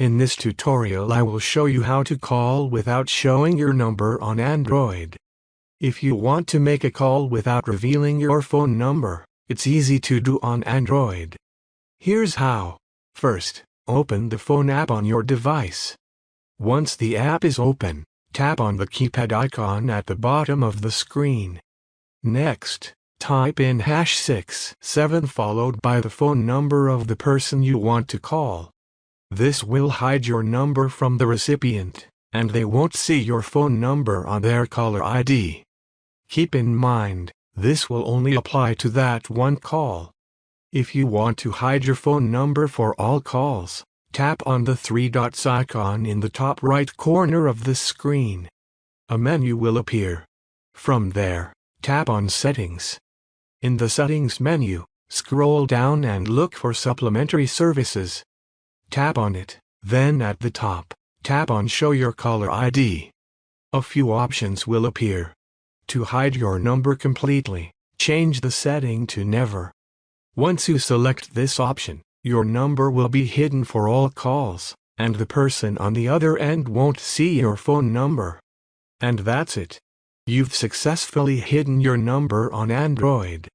In this tutorial I will show you how to call without showing your number on Android. If you want to make a call without revealing your phone number, it's easy to do on Android. Here's how. First, open the phone app on your device. Once the app is open, tap on the keypad icon at the bottom of the screen. Next, type in #67 followed by the phone number of the person you want to call. This will hide your number from the recipient, and they won't see your phone number on their caller ID. Keep in mind, this will only apply to that one call. If you want to hide your phone number for all calls, tap on the three dots icon in the top right corner of the screen. A menu will appear. From there, tap on Settings. In the Settings menu, scroll down and look for Supplementary Services. Tap on it, then at the top, tap on Show Your Caller ID. A few options will appear. To hide your number completely, change the setting to Never. Once you select this option, your number will be hidden for all calls, and the person on the other end won't see your phone number. And that's it. You've successfully hidden your number on Android.